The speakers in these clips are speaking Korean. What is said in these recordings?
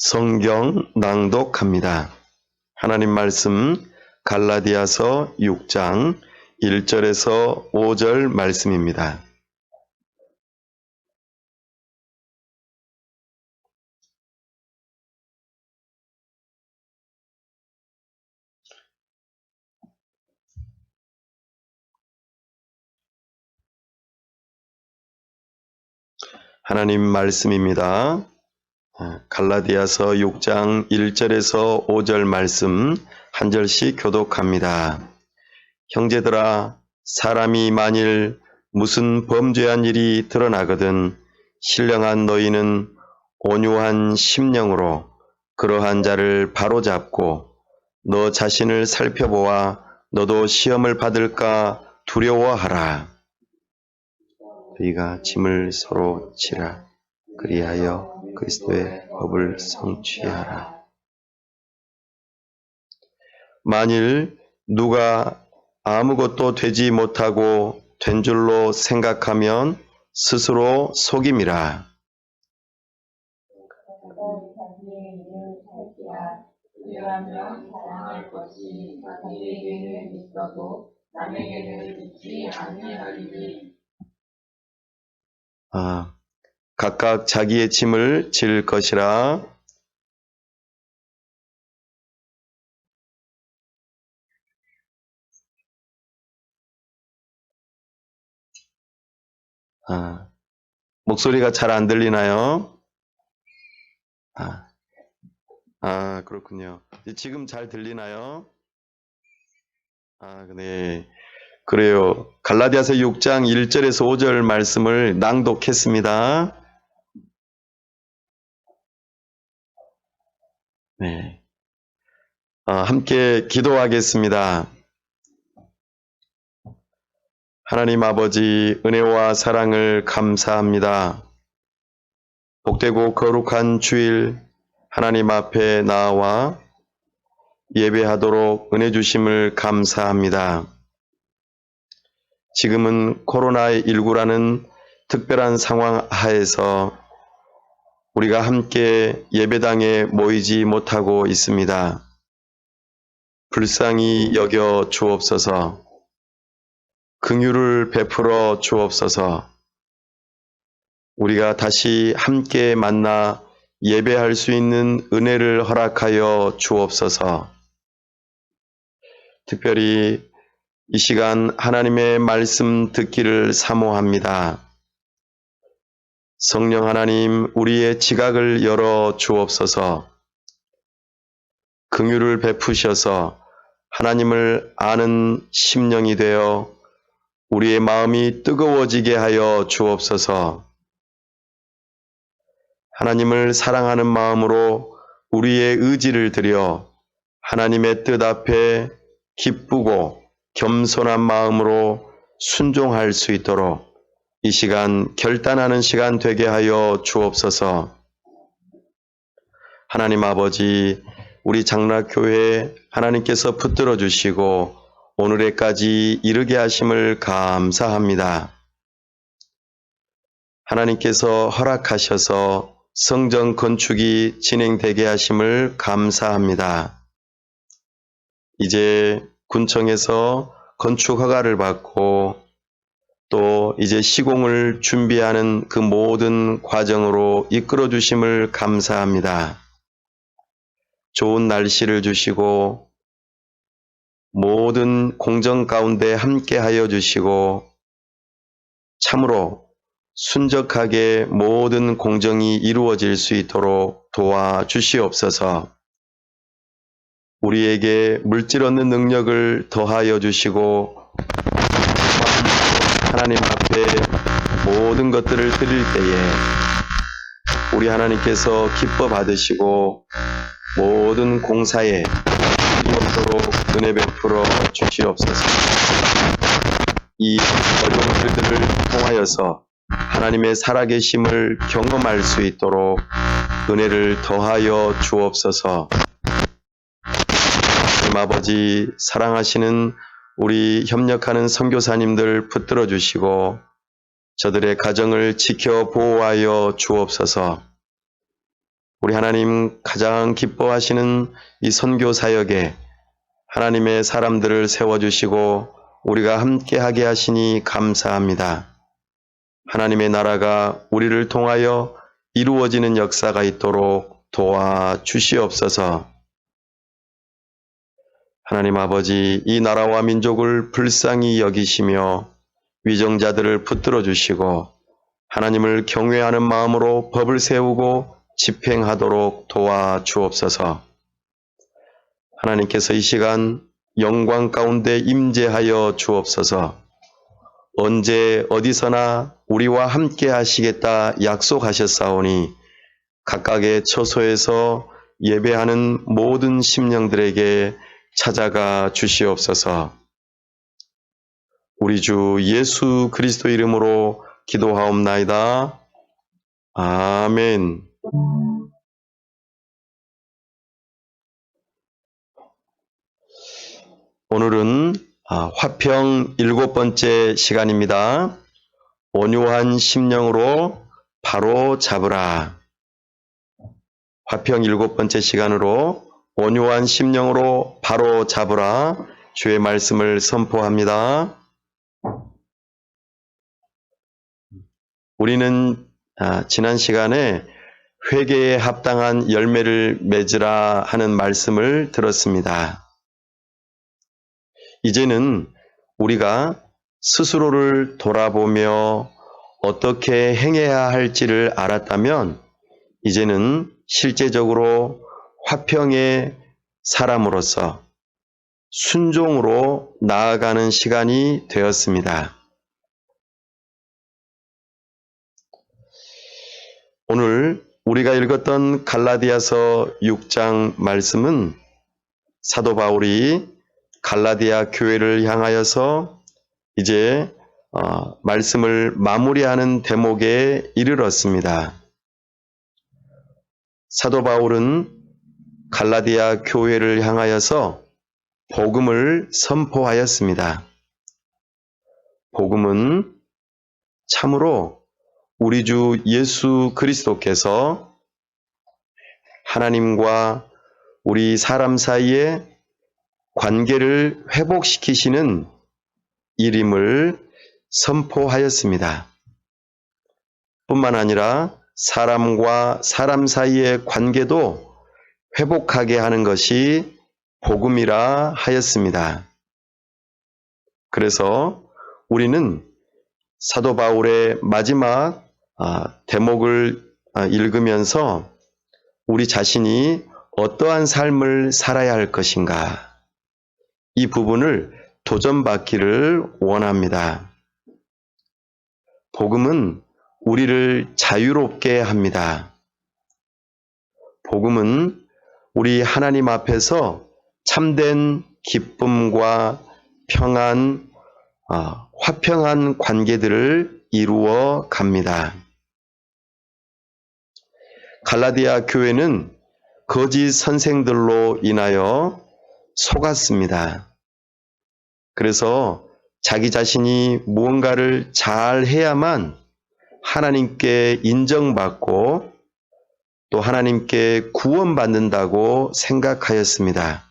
성경 낭독합니다. 하나님 말씀 갈라디아서 6장 1절에서 5절 말씀입니다. 하나님 말씀입니다. 갈라디아서 6장 1절에서 5절 말씀 한 절씩 교독합니다. 형제들아, 사람이 만일 무슨 범죄한 일이 드러나거든 신령한 너희는 온유한 심령으로 그러한 자를 바로잡고 너 자신을 살펴보아 너도 시험을 받을까 두려워하라. 너희가 짐을 서로 지라. 그리하여 그리스도의 법을 성취하라. 만일 누가 아무것도 되지 못하고 된 줄로 생각하면 스스로 속임이라. 왜냐하면 자랑할 것이 자기에게는 있어도 남에게는 있지 아니하리니. 각각 자기의 짐을 질 것이라. 목소리가 잘 안 들리나요? 그렇군요. 지금 잘 들리나요? 네. 그래요. 갈라디아서 6장 1절에서 5절 말씀을 낭독했습니다. 네. 함께 기도하겠습니다. 하나님 아버지, 은혜와 사랑을 감사합니다. 복되고 거룩한 주일 하나님 앞에 나와 예배하도록 은혜 주심을 감사합니다. 지금은 코로나19라는 특별한 상황 하에서 우리가 함께 예배당에 모이지 못하고 있습니다. 불쌍히 여겨 주옵소서. 긍휼을 베풀어 주옵소서. 우리가 다시 함께 만나 예배할 수 있는 은혜를 허락하여 주옵소서. 특별히 이 시간 하나님의 말씀 듣기를 사모합니다. 성령 하나님, 우리의 지각을 열어 주옵소서. 긍휼을 베푸셔서 하나님을 아는 심령이 되어 우리의 마음이 뜨거워지게 하여 주옵소서. 하나님을 사랑하는 마음으로 우리의 의지를 들여 하나님의 뜻 앞에 기쁘고 겸손한 마음으로 순종할 수 있도록 이 시간 결단하는 시간 되게 하여 주옵소서. 하나님 아버지, 우리 장락교회 하나님께서 붙들어 주시고 오늘에까지 이르게 하심을 감사합니다. 하나님께서 허락하셔서 성전 건축이 진행되게 하심을 감사합니다. 이제 군청에서 건축 허가를 받고 또 이제 시공을 준비하는 그 모든 과정으로 이끌어 주심을 감사합니다. 좋은 날씨를 주시고 모든 공정 가운데 함께 하여 주시고 참으로 순적하게 모든 공정이 이루어질 수 있도록 도와주시옵소서. 우리에게 물질 얻는 능력을 더하여 주시고 하나님 앞에 모든 것들을 드릴 때에 우리 하나님께서 기뻐 받으시고 모든 공사에 이루어지도록 은혜 베풀어 주시옵소서. 이 어려운 일들을 통하여서 하나님의 살아계심을 경험할 수 있도록 은혜를 더하여 주옵소서. 하나님 아버지, 사랑하시는 우리 협력하는 선교사님들 붙들어 주시고 저들의 가정을 지켜 보호하여 주옵소서. 우리 하나님 가장 기뻐하시는 이 선교 사역에 하나님의 사람들을 세워주시고 우리가 함께하게 하시니 감사합니다. 하나님의 나라가 우리를 통하여 이루어지는 역사가 있도록 도와주시옵소서. 하나님 아버지, 이 나라와 민족을 불쌍히 여기시며 위정자들을 붙들어 주시고 하나님을 경외하는 마음으로 법을 세우고 집행하도록 도와주옵소서. 하나님께서 이 시간 영광 가운데 임재하여 주옵소서. 언제 어디서나 우리와 함께 하시겠다 약속하셨사오니 각각의 처소에서 예배하는 모든 심령들에게 찾아가 주시옵소서. 우리 주 예수 그리스도 이름으로 기도하옵나이다. 아멘. 오늘은 화평 7번째 시간입니다. 온유한 심령으로 바로 잡으라. 화평 7번째 시간으로 온유한 심령으로 바로 잡으라. 주의 말씀을 선포합니다. 우리는 지난 시간에 회개에 합당한 열매를 맺으라 하는 말씀을 들었습니다. 이제는 우리가 스스로를 돌아보며 어떻게 행해야 할지를 알았다면 이제는 실제적으로 화평의 사람으로서 순종으로 나아가는 시간이 되었습니다. 오늘 우리가 읽었던 갈라디아서 6장 말씀은 사도 바울이 갈라디아 교회를 향하여서 이제 말씀을 마무리하는 대목에 이르렀습니다. 사도 바울은 갈라디아 교회를 향하여서 복음을 선포하였습니다. 복음은 참으로 우리 주 예수 그리스도께서 하나님과 우리 사람 사이에 관계를 회복시키시는 일임을 선포하였습니다. 뿐만 아니라 사람과 사람 사이의 관계도 회복하게 하는 것이 복음이라 하였습니다. 그래서 우리는 사도 바울의 마지막 대목을 읽으면서 우리 자신이 어떠한 삶을 살아야 할 것인가, 이 부분을 도전받기를 원합니다. 복음은 우리를 자유롭게 합니다. 복음은 우리 하나님 앞에서 참된 기쁨과 평안, 화평한 관계들을 이루어 갑니다. 갈라디아 교회는 거짓 선생들로 인하여 속았습니다. 그래서 자기 자신이 무언가를 잘 해야만 하나님께 인정받고 또 하나님께 구원받는다고 생각하였습니다.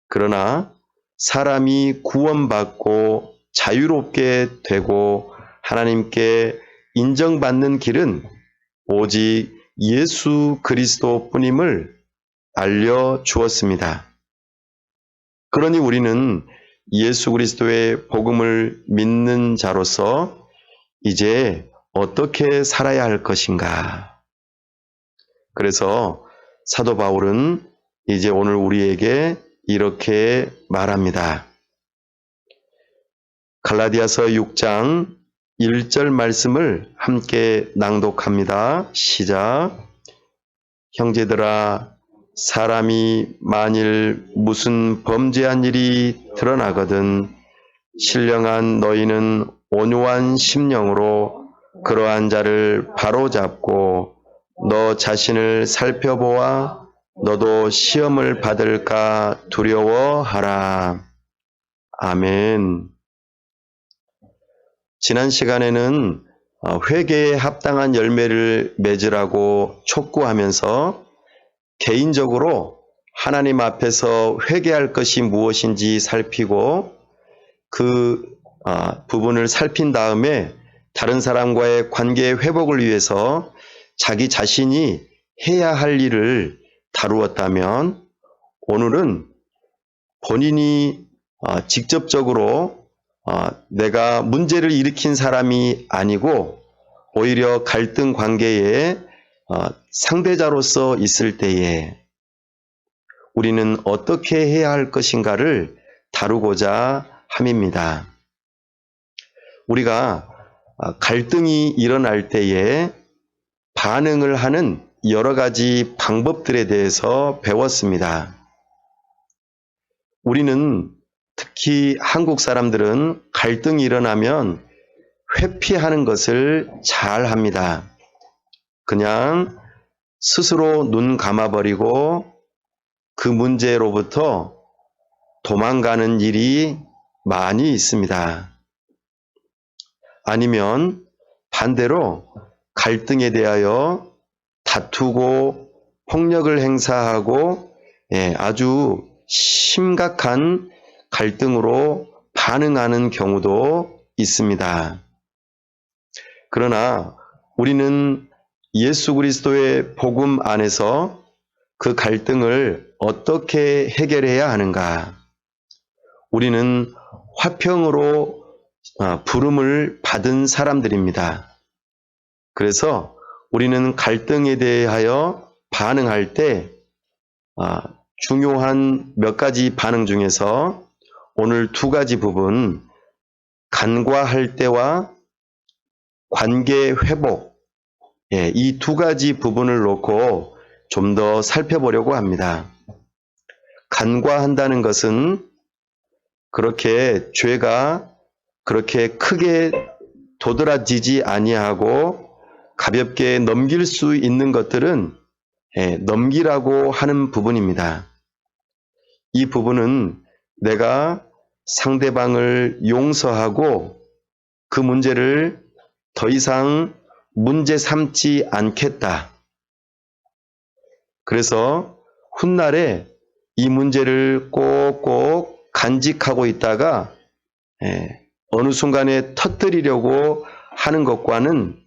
그러나 사람이 구원받고 자유롭게 되고 하나님께 인정받는 길은 오직 예수 그리스도뿐임을 알려주었습니다. 그러니 우리는 예수 그리스도의 복음을 믿는 자로서 이제 어떻게 살아야 할 것인가? 그래서 사도 바울은 이제 오늘 우리에게 이렇게 말합니다. 갈라디아서 6장 1절 말씀을 함께 낭독합니다. 시작. 형제들아, 사람이 만일 무슨 범죄한 일이 드러나거든 신령한 너희는 온유한 심령으로 그러한 자를 바로잡고 너 자신을 살펴보아 너도 시험을 받을까 두려워하라. 아멘. 지난 시간에는 회개에 합당한 열매를 맺으라고 촉구하면서 개인적으로 하나님 앞에서 회개할 것이 무엇인지 살피고 그 부분을 살핀 다음에 다른 사람과의 관계 회복을 위해서 자기 자신이 해야 할 일을 다루었다면 오늘은 본인이 직접적으로 내가 문제를 일으킨 사람이 아니고 오히려 갈등 관계에 상대자로서 있을 때에 우리는 어떻게 해야 할 것인가를 다루고자 함입니다. 우리가 갈등이 일어날 때에 반응을 하는 여러 가지 방법들에 대해서 배웠습니다. 우리는 특히 한국 사람들은 갈등이 일어나면 회피하는 것을 잘 합니다. 그냥 스스로 눈 감아버리고 그 문제로부터 도망가는 일이 많이 있습니다. 아니면 반대로 갈등에 대하여 다투고 폭력을 행사하고 아주 심각한 갈등으로 반응하는 경우도 있습니다. 그러나 우리는 예수 그리스도의 복음 안에서 그 갈등을 어떻게 해결해야 하는가? 우리는 화평으로 부름을 받은 사람들입니다. 그래서 우리는 갈등에 대하여 반응할 때 중요한 몇 가지 반응 중에서 오늘 두 가지 부분, 간과할 때와 관계 회복, 이 두 가지 부분을 놓고 좀 더 살펴보려고 합니다. 간과한다는 것은 그렇게 죄가 그렇게 크게 도드라지지 아니하고 가볍게 넘길 수 있는 것들은 넘기라고 하는 부분입니다. 이 부분은 내가 상대방을 용서하고 그 문제를 더 이상 문제 삼지 않겠다. 그래서 훗날에 이 문제를 꼭꼭 간직하고 있다가 어느 순간에 터뜨리려고 하는 것과는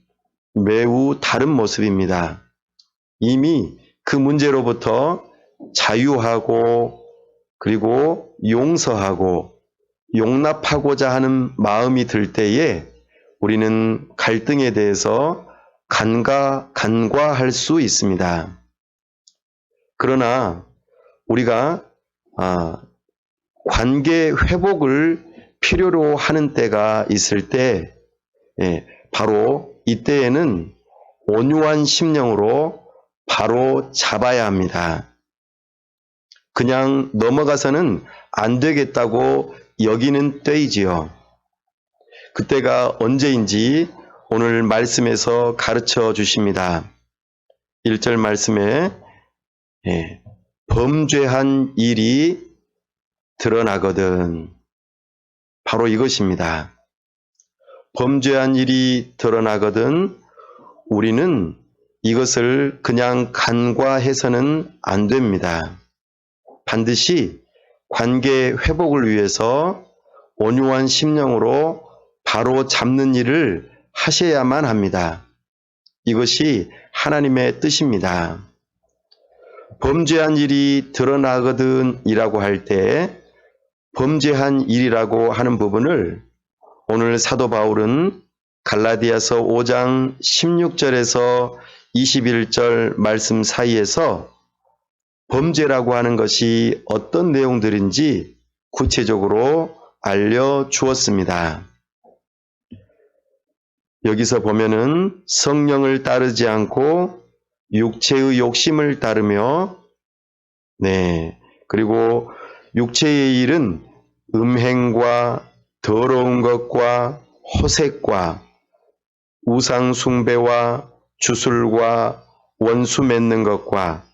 매우 다른 모습입니다. 이미 그 문제로부터 자유하고 그리고 용서하고 용납하고자 하는 마음이 들 때에 우리는 갈등에 대해서 간과할 수 있습니다. 그러나 우리가 관계 회복을 필요로 하는 때가 있을 때 바로 이때에는 온유한 심령으로 바로 잡아야 합니다. 그냥 넘어가서는 안 되겠다고 여기는 때이지요. 그때가 언제인지 오늘 말씀에서 가르쳐 주십니다. 1절 말씀에 범죄한 일이 드러나거든. 바로 이것입니다. 범죄한 일이 드러나거든 우리는 이것을 그냥 간과해서는 안 됩니다. 반드시 관계 회복을 위해서 온유한 심령으로 바로 잡는 일을 하셔야만 합니다. 이것이 하나님의 뜻입니다. 범죄한 일이 드러나거든 이라고 할 때 범죄한 일이라고 하는 부분을 오늘 사도 바울은 갈라디아서 5장 16절에서 21절 말씀 사이에서 범죄라고 하는 것이 어떤 내용들인지 구체적으로 알려주었습니다. 여기서 보면은 성령을 따르지 않고 육체의 욕심을 따르며 그리고 육체의 일은 음행과 더러운 것과 호색과 우상 숭배와 주술과 원수 맺는 것과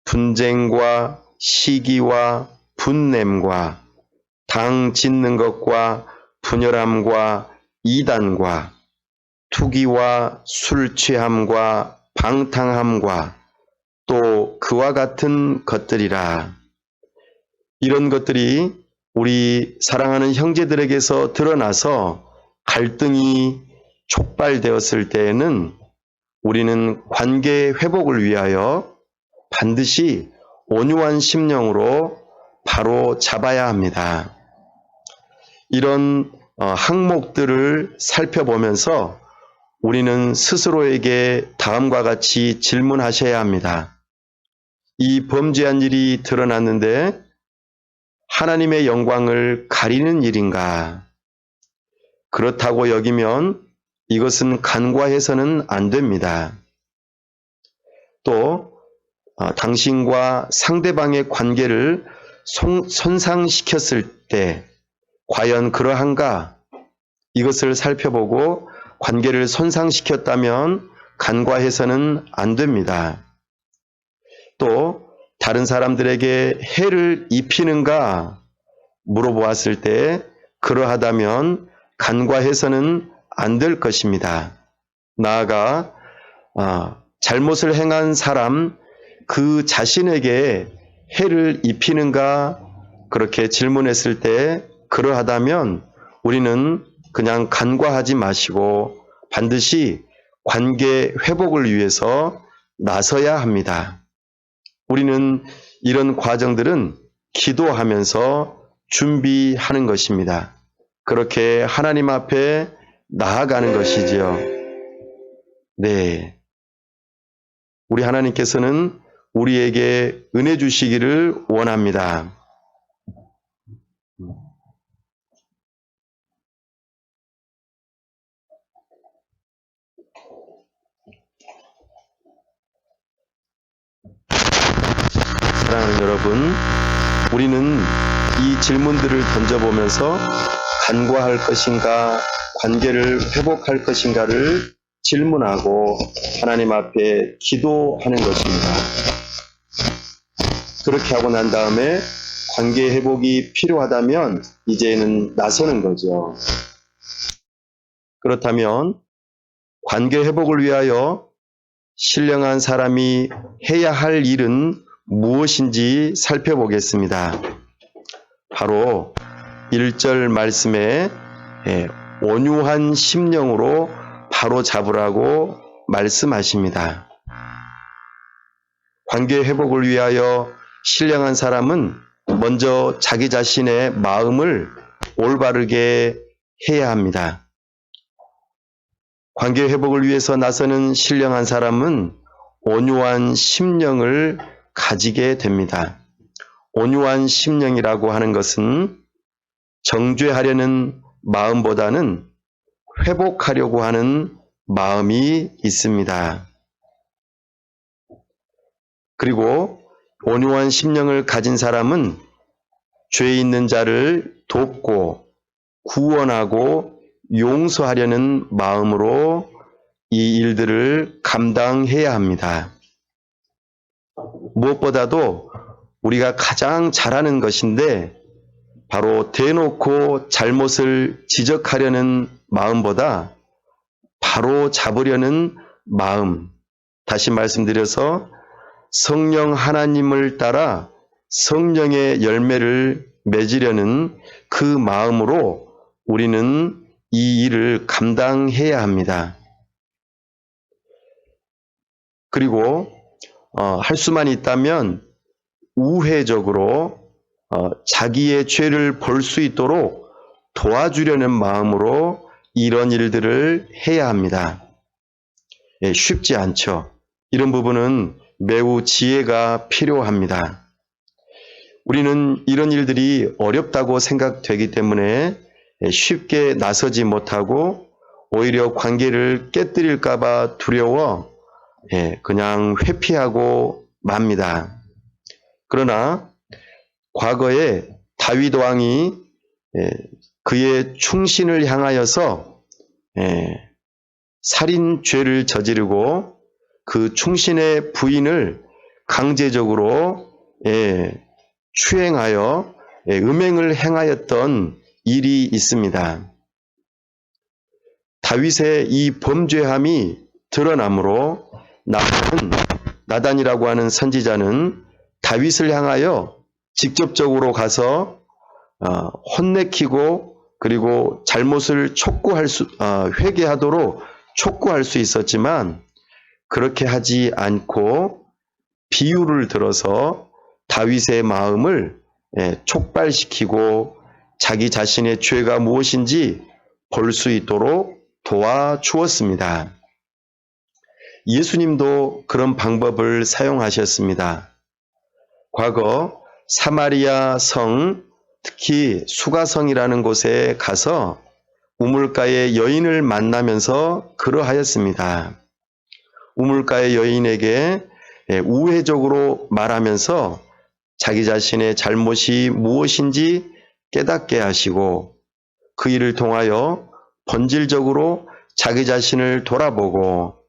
분쟁과 시기와 분냄과 당 짓는 것과 분열함과 이단과 투기와 술 취함과 방탕함과 또 그와 같은 것들이라. 이런 것들이 우리 사랑하는 형제들에게서 드러나서 갈등이 촉발되었을 때에는 우리는 관계 회복을 위하여 반드시 온유한 심령으로 바로 잡아야 합니다. 이런 항목들을 살펴보면서 우리는 스스로에게 다음과 같이 질문하셔야 합니다. 이 범죄한 일이 드러났는데 하나님의 영광을 가리는 일인가? 그렇다고 여기면 이것은 간과해서는 안 됩니다. 또 당신과 상대방의 관계를 손상시켰을 때 과연 그러한가? 이것을 살펴보고 관계를 손상시켰다면 간과해서는 안 됩니다. 또 다른 사람들에게 해를 입히는가 물어보았을 때 그러하다면 간과해서는 안 될 것입니다. 나아가 잘못을 행한 사람 그 자신에게 해를 입히는가 그렇게 질문했을 때 그러하다면 우리는 그냥 간과하지 마시고 반드시 관계 회복을 위해서 나서야 합니다. 우리는 이런 과정들은 기도하면서 준비하는 것입니다. 그렇게 하나님 앞에 나아가는 것이지요. 네. 우리 하나님께서는 우리에게 은혜 주시기를 원합니다. 사랑하는 여러분, 우리는 이 질문들을 던져보면서 간과할 것인가, 관계를 회복할 것인가를 질문하고 하나님 앞에 기도하는 것입니다. 그렇게 하고 난 다음에 관계 회복이 필요하다면 이제는 나서는 거죠. 그렇다면 관계 회복을 위하여 신령한 사람이 해야 할 일은 무엇인지 살펴보겠습니다. 바로 1절 말씀에 온유한 심령으로 바로 잡으라고 말씀하십니다. 관계 회복을 위하여 신령한 사람은 먼저 자기 자신의 마음을 올바르게 해야 합니다. 관계 회복을 위해서 나서는 신령한 사람은 온유한 심령을 가지게 됩니다. 온유한 심령이라고 하는 것은 정죄하려는 마음보다는 회복하려고 하는 마음이 있습니다. 그리고 온유한 심령을 가진 사람은 죄 있는 자를 돕고 구원하고 용서하려는 마음으로 이 일들을 감당해야 합니다. 무엇보다도 우리가 가장 잘하는 것인데 바로 대놓고 잘못을 지적하려는 마음보다 바로 잡으려는 마음, 다시 말씀드려서 성령 하나님을 따라 성령의 열매를 맺으려는 그 마음으로 우리는 이 일을 감당해야 합니다. 그리고 할 수만 있다면 우회적으로 자기의 죄를 볼 수 있도록 도와주려는 마음으로 이런 일들을 해야 합니다. 쉽지 않죠. 이런 부분은 매우 지혜가 필요합니다. 우리는 이런 일들이 어렵다고 생각되기 때문에 쉽게 나서지 못하고 오히려 관계를 깨뜨릴까봐 두려워 그냥 회피하고 맙니다. 그러나 과거에 다윗 왕이 그의 충신을 향하여서 살인죄를 저지르고 그 충신의 부인을 강제적으로 추행하여 음행을 행하였던 일이 있습니다. 다윗의 이 범죄함이 드러나므로 나단이라고 하는 선지자는 다윗을 향하여 직접적으로 가서 혼내키고 그리고 잘못을 회개하도록 촉구할 수 있었지만 그렇게 하지 않고 비유를 들어서 다윗의 마음을 촉발시키고 자기 자신의 죄가 무엇인지 볼 수 있도록 도와주었습니다. 예수님도 그런 방법을 사용하셨습니다. 과거 사마리아 성, 특히 수가성이라는 곳에 가서 우물가의 여인을 만나면서 그러하였습니다. 우물가의 여인에게 우회적으로 말하면서 자기 자신의 잘못이 무엇인지 깨닫게 하시고 그 일을 통하여 본질적으로 자기 자신을 돌아보고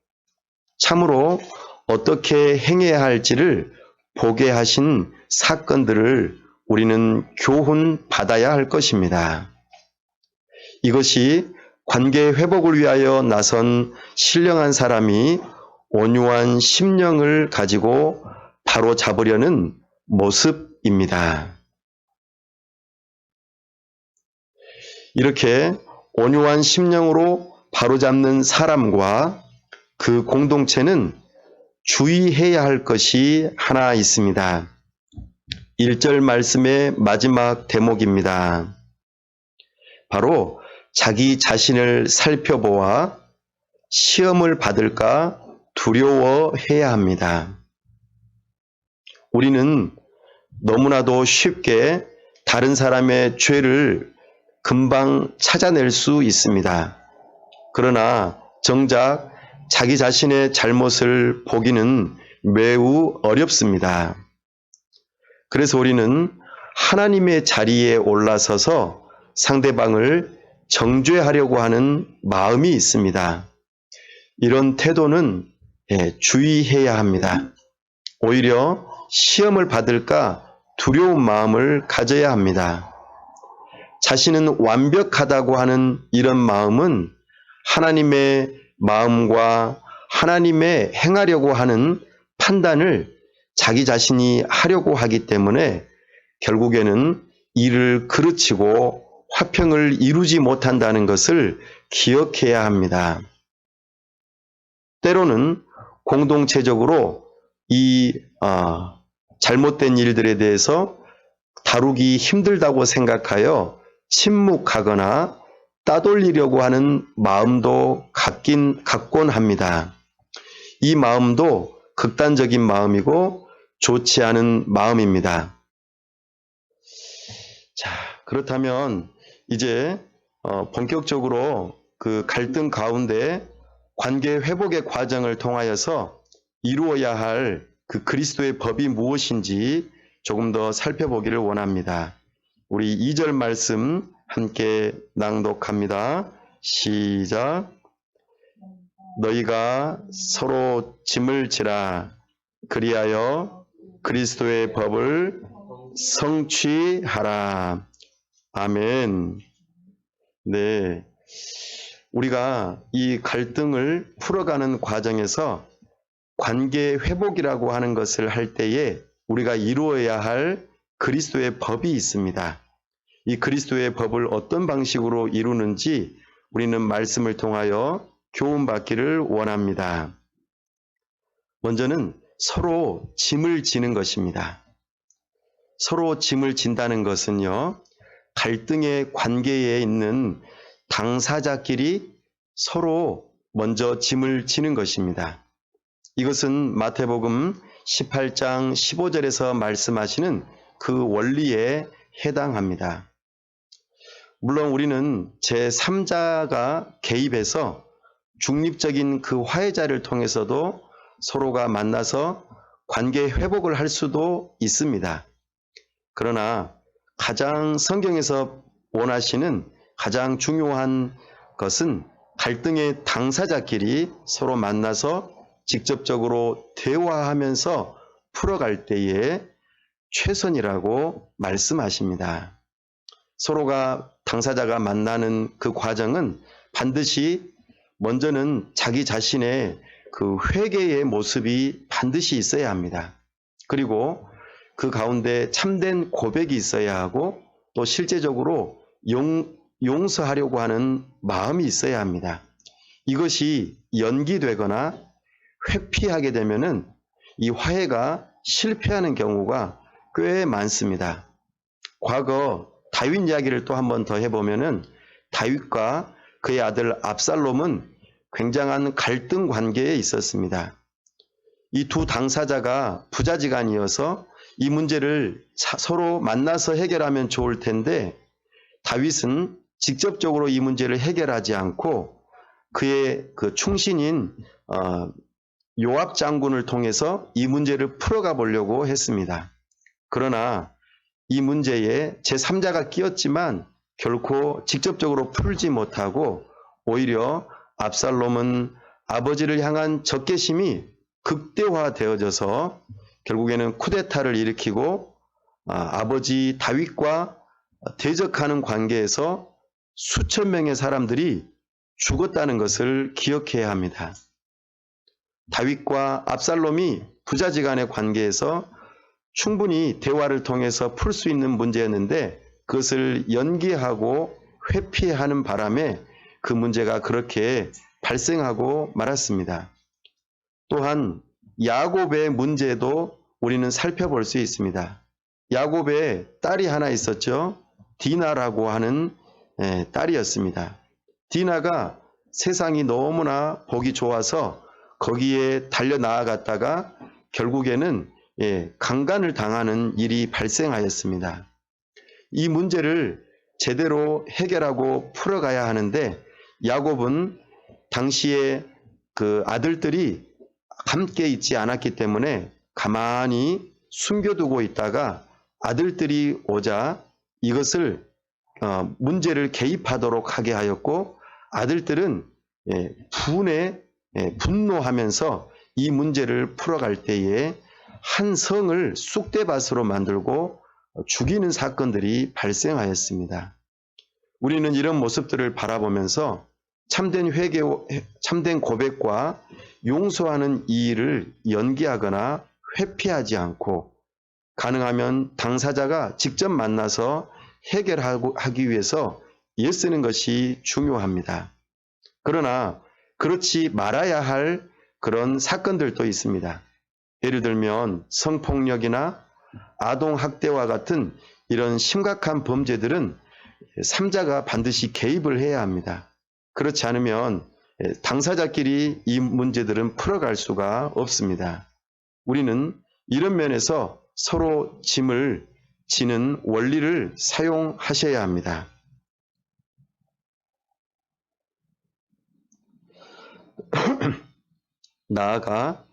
참으로 어떻게 행해야 할지를 보게 하신 사건들을 우리는 교훈 받아야 할 것입니다. 이것이 관계 회복을 위하여 나선 신령한 사람이 온유한 심령을 가지고 바로 잡으려는 모습입니다. 이렇게 온유한 심령으로 바로잡는 사람과 그 공동체는 주의해야 할 것이 하나 있습니다. 1절 말씀의 마지막 대목입니다. 바로 자기 자신을 살펴보아 시험을 받을까 두려워해야 합니다. 우리는 너무나도 쉽게 다른 사람의 죄를 금방 찾아낼 수 있습니다. 그러나 정작 자기 자신의 잘못을 보기는 매우 어렵습니다. 그래서 우리는 하나님의 자리에 올라서서 상대방을 정죄하려고 하는 마음이 있습니다. 이런 태도는 주의해야 합니다. 오히려 시험을 받을까 두려운 마음을 가져야 합니다. 자신은 완벽하다고 하는 이런 마음은 하나님의 마음과 하나님의 행하려고 하는 판단을 자기 자신이 하려고 하기 때문에 결국에는 이를 그르치고 화평을 이루지 못한다는 것을 기억해야 합니다. 때로는 공동체적으로 이 잘못된 일들에 대해서 다루기 힘들다고 생각하여 침묵하거나 따돌리려고 하는 마음도 갖곤 합니다. 이 마음도 극단적인 마음이고 좋지 않은 마음입니다. 자, 그렇다면 이제 본격적으로 그 갈등 가운데 관계 회복의 과정을 통하여서 이루어야 할 그 그리스도의 법이 무엇인지 조금 더 살펴보기를 원합니다. 우리 2절 말씀 함께 낭독합니다. 시작. 너희가 서로 짐을 지라 그리하여 그리스도의 법을 성취하라. 아멘. 네. 우리가 이 갈등을 풀어가는 과정에서 관계 회복이라고 하는 것을 할 때에 우리가 이루어야 할 그리스도의 법이 있습니다. 이 그리스도의 법을 어떤 방식으로 이루는지 우리는 말씀을 통하여 교훈받기를 원합니다. 먼저는 서로 짐을 지는 것입니다. 서로 짐을 진다는 것은요, 갈등의 관계에 있는 당사자끼리 서로 먼저 짐을 지는 것입니다. 이것은 마태복음 18장 15절에서 말씀하시는 그 원리에 해당합니다. 물론 우리는 제3자가 개입해서 중립적인 그 화해자를 통해서도 서로가 만나서 관계 회복을 할 수도 있습니다. 그러나 가장 성경에서 원하시는 가장 중요한 것은 갈등의 당사자끼리 서로 만나서 직접적으로 대화하면서 풀어갈 때에 최선이라고 말씀하십니다. 서로가 당사자가 만나는 그 과정은 반드시 먼저는 자기 자신의 그 회개의 모습이 반드시 있어야 합니다. 그리고 그 가운데 참된 고백이 있어야 하고 또 실제적으로 용서하려고 하는 마음이 있어야 합니다. 이것이 연기되거나 회피하게 되면은 이 화해가 실패하는 경우가 꽤 많습니다. 과거 다윗 이야기를 또 한 번 더 해보면은 다윗과 그의 아들 압살롬은 굉장한 갈등 관계에 있었습니다. 이 두 당사자가 부자지간이어서 이 문제를 서로 만나서 해결하면 좋을 텐데 다윗은 직접적으로 이 문제를 해결하지 않고 그의 그 충신인 요압 장군을 통해서 이 문제를 풀어가 보려고 했습니다. 그러나 이 문제에 제3자가 끼었지만 결코 직접적으로 풀지 못하고 오히려 압살롬은 아버지를 향한 적개심이 극대화되어져서 결국에는 쿠데타를 일으키고 아버지 다윗과 대적하는 관계에서 수천 명의 사람들이 죽었다는 것을 기억해야 합니다. 다윗과 압살롬이 부자지간의 관계에서 충분히 대화를 통해서 풀 수 있는 문제였는데 그것을 연기하고 회피하는 바람에 그 문제가 그렇게 발생하고 말았습니다. 또한 야곱의 문제도 우리는 살펴볼 수 있습니다. 야곱의 딸이 하나 있었죠. 디나라고 하는 딸이었습니다. 디나가 세상이 너무나 보기 좋아서 거기에 달려 나아갔다가 결국에는 강간을 당하는 일이 발생하였습니다. 이 문제를 제대로 해결하고 풀어가야 하는데 야곱은 당시에 그 아들들이 함께 있지 않았기 때문에 가만히 숨겨두고 있다가 아들들이 오자 이것을 문제를 개입하도록 하게 하였고 아들들은 분노하면서 이 문제를 풀어갈 때에 한 성을 쑥대밭으로 만들고 죽이는 사건들이 발생하였습니다. 우리는 이런 모습들을 바라보면서 참된 회개, 참된 고백과 용서하는 이 일을 연기하거나 회피하지 않고 가능하면 당사자가 직접 만나서 해결하기 위해서 애쓰는 것이 중요합니다. 그러나 그렇지 말아야 할 그런 사건들도 있습니다. 예를 들면 성폭력이나 아동학대와 같은 이런 심각한 범죄들은 3자가 반드시 개입을 해야 합니다. 그렇지 않으면 당사자끼리 이 문제들은 풀어갈 수가 없습니다. 우리는 이런 면에서 서로 짐을 지는 원리를 사용하셔야 합니다. 나아가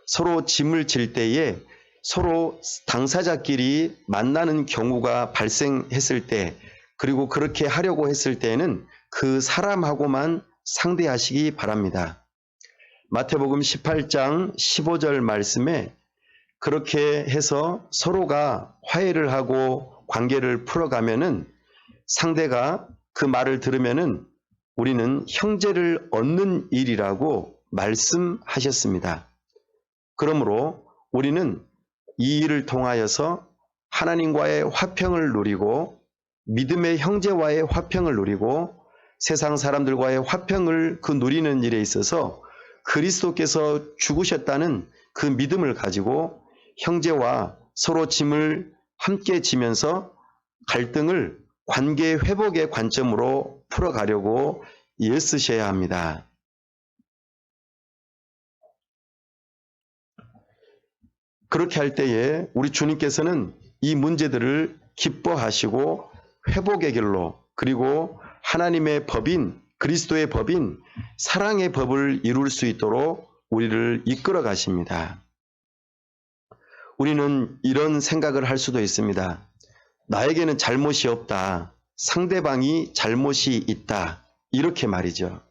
서로 짐을 질 때에 서로 당사자끼리 만나는 경우가 발생했을 때 그리고 그렇게 하려고 했을 때에는 그 사람하고만 상대하시기 바랍니다. 마태복음 18장 15절 말씀에 그렇게 해서 서로가 화해를 하고 관계를 풀어가면은 상대가 그 말을 들으면은 우리는 형제를 얻는 일이라고 말씀하셨습니다. 그러므로 우리는 이 일을 통하여서 하나님과의 화평을 누리고 믿음의 형제와의 화평을 누리고 세상 사람들과의 화평을 누리는 일에 있어서 그리스도께서 죽으셨다는 그 믿음을 가지고 형제와 서로 짐을 함께 지면서 갈등을 관계 회복의 관점으로 풀어가려고 애쓰셔야 합니다. 그렇게 할 때에 우리 주님께서는 이 문제들을 기뻐하시고 회복의 길로 그리고 하나님의 법인 그리스도의 법인 사랑의 법을 이룰 수 있도록 우리를 이끌어 가십니다. 우리는 이런 생각을 할 수도 있습니다. 나에게는 잘못이 없다. 상대방이 잘못이 있다. 이렇게 말이죠.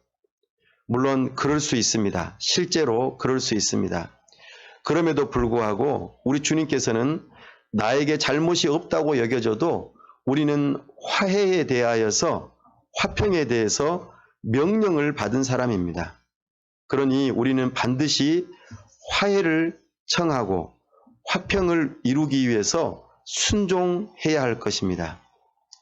물론 그럴 수 있습니다. 실제로 그럴 수 있습니다. 그럼에도 불구하고 우리 주님께서는 나에게 잘못이 없다고 여겨져도 우리는 화해에 대하여서 화평에 대해서 명령을 받은 사람입니다. 그러니 우리는 반드시 화해를 청하고 화평을 이루기 위해서 순종해야 할 것입니다.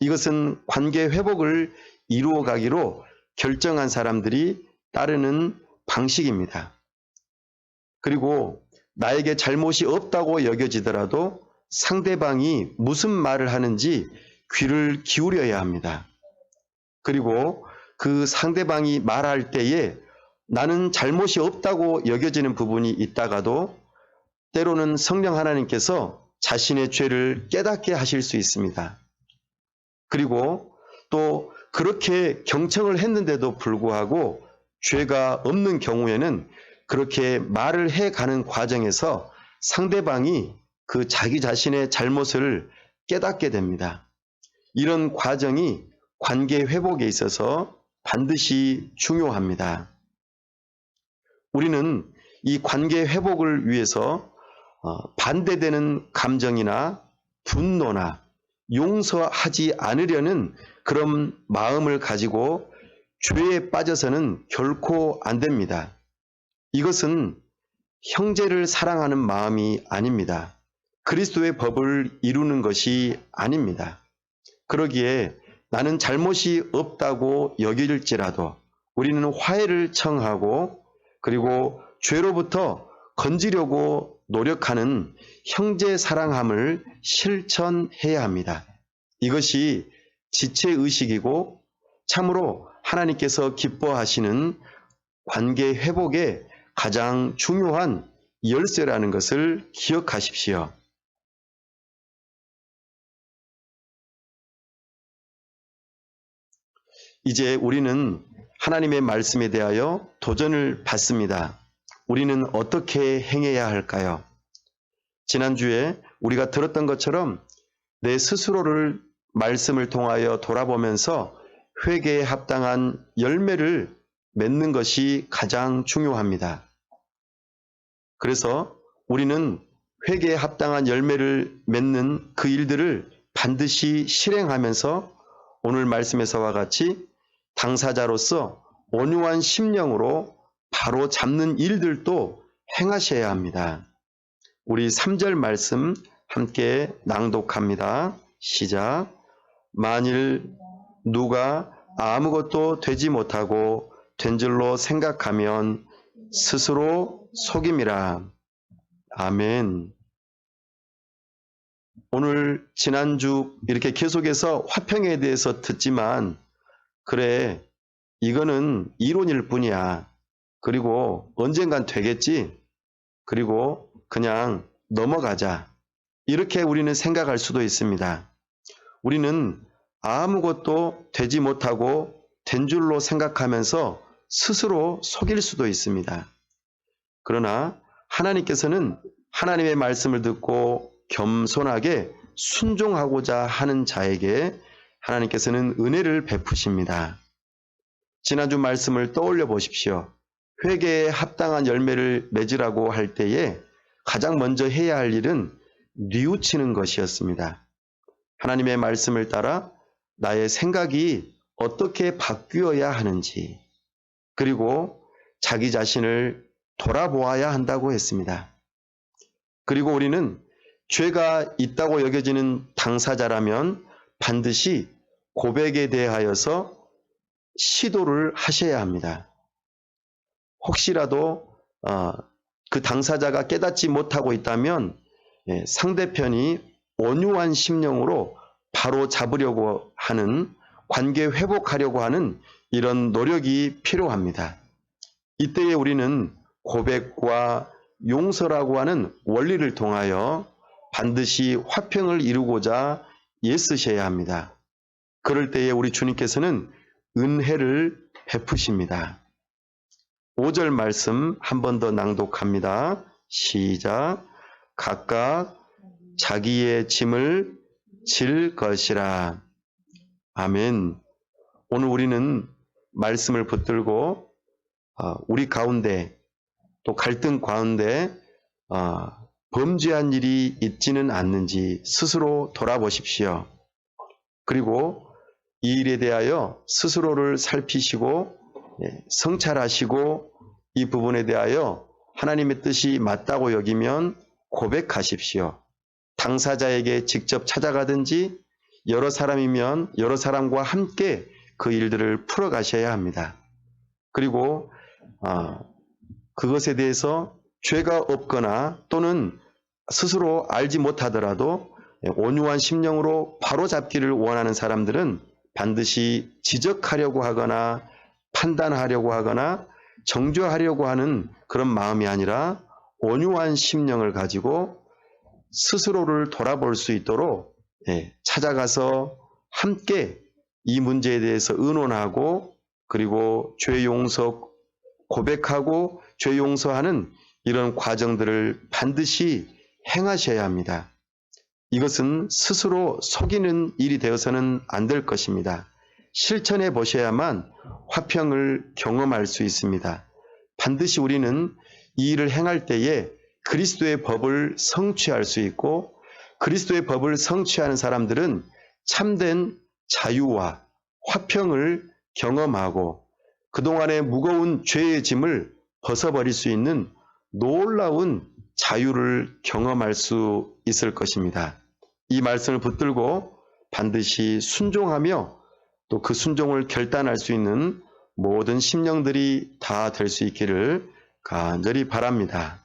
이것은 관계 회복을 이루어 가기로 결정한 사람들이 따르는 방식입니다. 그리고 나에게 잘못이 없다고 여겨지더라도 상대방이 무슨 말을 하는지 귀를 기울여야 합니다. 그리고 그 상대방이 말할 때에 나는 잘못이 없다고 여겨지는 부분이 있다가도 때로는 성령 하나님께서 자신의 죄를 깨닫게 하실 수 있습니다. 그리고 또 그렇게 경청을 했는데도 불구하고 죄가 없는 경우에는 그렇게 말을 해가는 과정에서 상대방이 그 자기 자신의 잘못을 깨닫게 됩니다. 이런 과정이 관계 회복에 있어서 반드시 중요합니다. 우리는 이 관계 회복을 위해서 반대되는 감정이나 분노나 용서하지 않으려는 그런 마음을 가지고 죄에 빠져서는 결코 안 됩니다. 이것은 형제를 사랑하는 마음이 아닙니다. 그리스도의 법을 이루는 것이 아닙니다. 그러기에 나는 잘못이 없다고 여길지라도 우리는 화해를 청하고 그리고 죄로부터 건지려고 노력하는 형제 사랑함을 실천해야 합니다. 이것이 지체의식이고 참으로 하나님께서 기뻐하시는 관계 회복의 가장 중요한 열쇠라는 것을 기억하십시오. 이제 우리는 하나님의 말씀에 대하여 도전을 받습니다. 우리는 어떻게 행해야 할까요? 지난주에 우리가 들었던 것처럼 내 스스로를 말씀을 통하여 돌아보면서 회개에 합당한 열매를 맺는 것이 가장 중요합니다. 그래서 우리는 회개에 합당한 열매를 맺는 그 일들을 반드시 실행하면서 오늘 말씀에서와 같이 당사자로서 온유한 심령으로 바로 잡는 일들도 행하셔야 합니다. 우리 3절 말씀 함께 낭독합니다. 시작. 만일 누가 아무것도 되지 못하고 된 줄로 생각하면 스스로 속임이라. 아멘. 오늘 지난주 이렇게 계속해서 화평에 대해서 듣지만 그래 이거는 이론일 뿐이야. 그리고 언젠간 되겠지. 그리고 그냥 넘어가자. 이렇게 우리는 생각할 수도 있습니다. 우리는 아무것도 되지 못하고 된 줄로 생각하면서 스스로 속일 수도 있습니다. 그러나 하나님께서는 하나님의 말씀을 듣고 겸손하게 순종하고자 하는 자에게 하나님께서는 은혜를 베푸십니다. 지난주 말씀을 떠올려 보십시오. 회개에 합당한 열매를 맺으라고 할 때에 가장 먼저 해야 할 일은 뉘우치는 것이었습니다. 하나님의 말씀을 따라 나의 생각이 어떻게 바뀌어야 하는지 그리고 자기 자신을 돌아보아야 한다고 했습니다. 그리고 우리는 죄가 있다고 여겨지는 당사자라면 반드시 고백에 대하여서 시도를 하셔야 합니다. 혹시라도 그 당사자가 깨닫지 못하고 있다면 상대편이 온유한 심령으로 바로 잡으려고 하는 관계 회복하려고 하는 이런 노력이 필요합니다. 이때에 우리는 고백과 용서라고 하는 원리를 통하여 반드시 화평을 이루고자 애쓰셔야 합니다. 그럴 때에 우리 주님께서는 은혜를 베푸십니다. 5절 말씀 한 번 더 낭독합니다. 시작. 각각 자기의 짐을 질 것이라. 아멘. 오늘 우리는 말씀을 붙들고 우리 가운데 또 갈등 가운데 범죄한 일이 있지는 않는지 스스로 돌아보십시오. 그리고 이 일에 대하여 스스로를 살피시고 성찰하시고 이 부분에 대하여 하나님의 뜻이 맞다고 여기면 고백하십시오. 당사자에게 직접 찾아가든지 여러 사람이면 여러 사람과 함께 그 일들을 풀어가셔야 합니다. 그리고 그것에 대해서 죄가 없거나 또는 스스로 알지 못하더라도 온유한 심령으로 바로잡기를 원하는 사람들은 반드시 지적하려고 하거나 판단하려고 하거나 정죄하려고 하는 그런 마음이 아니라 온유한 심령을 가지고 스스로를 돌아볼 수 있도록 찾아가서 함께 이 문제에 대해서 의논하고 그리고 죄 용서 고백하고 죄 용서하는 이런 과정들을 반드시 행하셔야 합니다. 이것은 스스로 속이는 일이 되어서는 안 될 것입니다. 실천해 보셔야만 화평을 경험할 수 있습니다. 반드시 우리는 이 일을 행할 때에 그리스도의 법을 성취할 수 있고 그리스도의 법을 성취하는 사람들은 참된 자유와 화평을 경험하고 그동안의 무거운 죄의 짐을 벗어버릴 수 있는 놀라운 자유를 경험할 수 있을 것입니다. 이 말씀을 붙들고 반드시 순종하며 또 그 순종을 결단할 수 있는 모든 심령들이 다 될 수 있기를 간절히 바랍니다.